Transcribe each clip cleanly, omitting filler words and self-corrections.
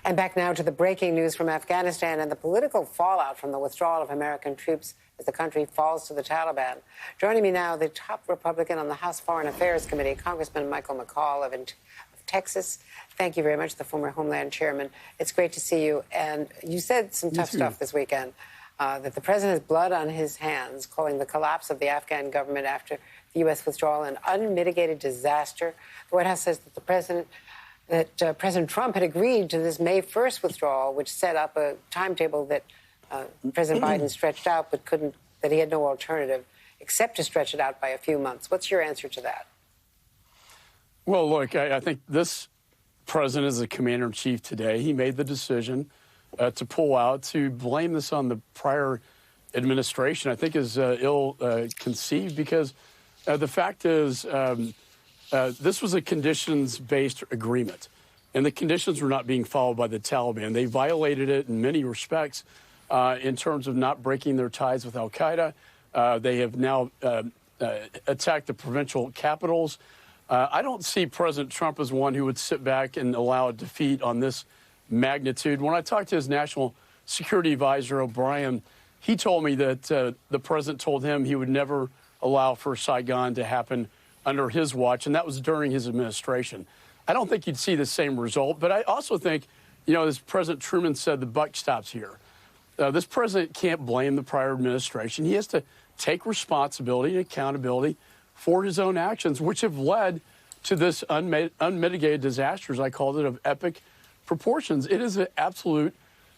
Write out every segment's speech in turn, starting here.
And back now to the breaking news from Afghanistan and the political fallout from the withdrawal of American troops as the country falls to the Taliban. Joining me now, the top Republican on the House Foreign Affairs Committee, Congressman McCaul of Texas. Thank you very much, the former Homeland Chairman. It's great to see you. And you said some tough stuff this weekend, that the president has blood on his hands, calling the collapse of the Afghan government after the U.S. withdrawal an unmitigated disaster. The White House says that President Trump had agreed to this May 1st withdrawal, which set up a timetable that President Biden stretched out, but that he had no alternative except to stretch it out by a few months. What's your answer to that? Well, look, I think this president is the commander-in-chief today. He made the decision to pull out, to blame this on the prior administration, I think is ill-conceived because the fact is this was a conditions-based agreement, and the conditions were not being followed by the Taliban. They violated it in many respects in terms of not breaking their ties with al-Qaeda. They have now attacked the provincial capitals. I don't see President Trump as one who would sit back and allow a defeat on this magnitude. When I talked to his national security advisor, O'Brien, he told me that the president told him he would never allow for Saigon to happen under his watch, and that was during his administration. I don't think you'd see the same result, but I also think, as President Truman said, the buck stops here. This president can't blame the prior administration. He has to take responsibility and accountability for his own actions, which have led to this unmitigated disaster, as I called it, of epic proportions. It is an absolute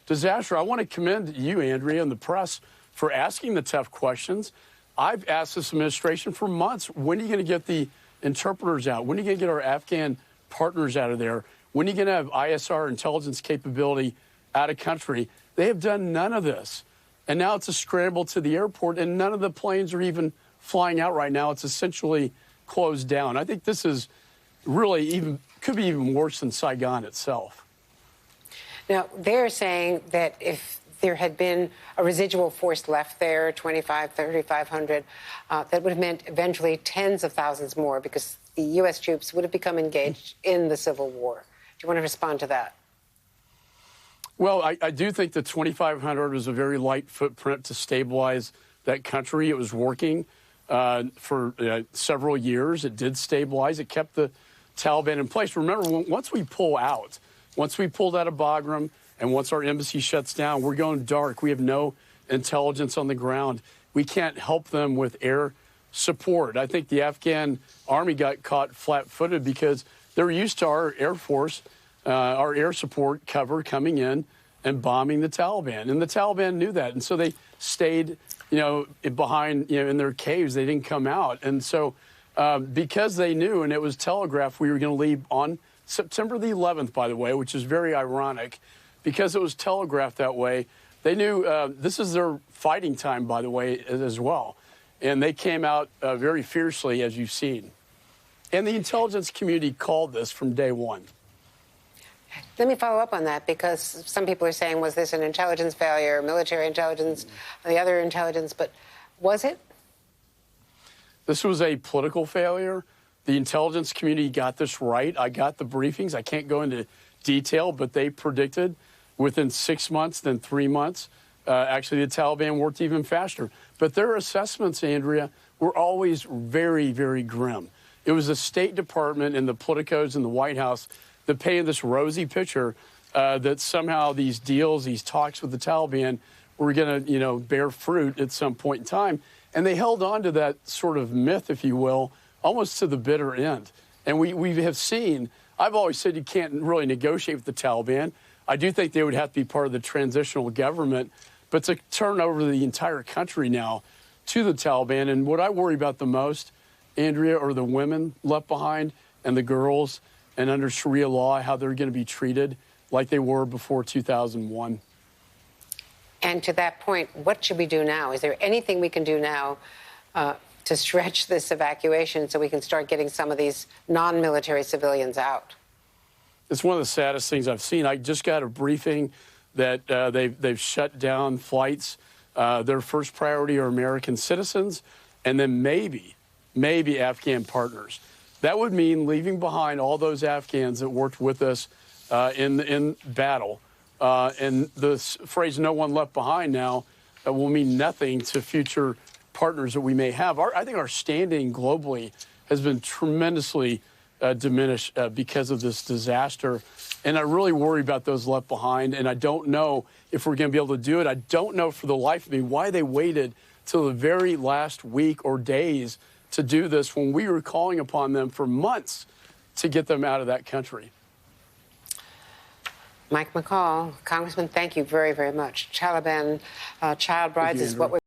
disaster. I want to commend you, Andrea, and the press for asking the tough questions. I've asked this administration for months, when are you going to get the interpreters out? When are you going to get our Afghan partners out of there? When are you going to have ISR intelligence capability out of country? They have done none of this. And now it's a scramble to the airport, and none of the planes are even flying out right now. It's essentially closed down. I think this is really could be even worse than Saigon itself. Now, they're saying that if there had been a residual force left there, 3,500, that would have meant eventually tens of thousands more because the U.S. troops would have become engaged in the civil war. Do you want to respond to that? Well, I do think the 2,500 was a very light footprint to stabilize that country. It was working for several years. It did stabilize. It kept the Taliban in place. Remember, once we pulled out of Bagram, and once our embassy shuts down, we're going dark. We have no intelligence on the ground. We can't help them with air support. I think the Afghan army got caught flat-footed because they're used to our Air Force, our air support cover coming in and bombing the Taliban. And the Taliban knew that. And so they stayed, behind, in their caves. They didn't come out. And so because they knew, and it was telegraphed, we were going to leave on September the 11th, by the way, which is very ironic, because it was telegraphed that way. They knew this is their fighting time, by the way, as well. And they came out very fiercely, as you've seen. And the intelligence community called this from day one. Let me follow up on that, because some people are saying, was this an intelligence failure, military intelligence, the other intelligence, but was it? This was a political failure. The intelligence community got this right. I got the briefings. I can't go into detail, but they predicted within 6 months, then 3 months. Actually, the Taliban worked even faster. But their assessments, Andrea, were always very, very grim. It was the State Department and the politicos in the White House that painted this rosy picture that somehow these deals, these talks with the Taliban were going to, bear fruit at some point in time. And they held on to that sort of myth, if you will, almost to the bitter end. And we have seen, I've always said you can't really negotiate with the Taliban. I do think they would have to be part of the transitional government, but to turn over the entire country now to the Taliban. And what I worry about the most, Andrea, are the women left behind and the girls, and under Sharia law, how they're going to be treated like they were before 2001. And to that point, what should we do now? Is there anything we can do now to stretch this evacuation so we can start getting some of these non-military civilians out? It's one of the saddest things I've seen. I just got a briefing that they've shut down flights. Their first priority are American citizens, and then maybe Afghan partners. That would mean leaving behind all those Afghans that worked with us in battle. And the phrase "no one left behind" now will mean nothing to future partners that we may have. I think our standing globally has been tremendously diminished because of this disaster. And I really worry about those left behind. And I don't know if we're going to be able to do it. I don't know for the life of me why they waited till the very last week or days to do this when we were calling upon them for months to get them out of that country. Mike McCaul, Congressman, thank you very, very much. Taliban child brides is what we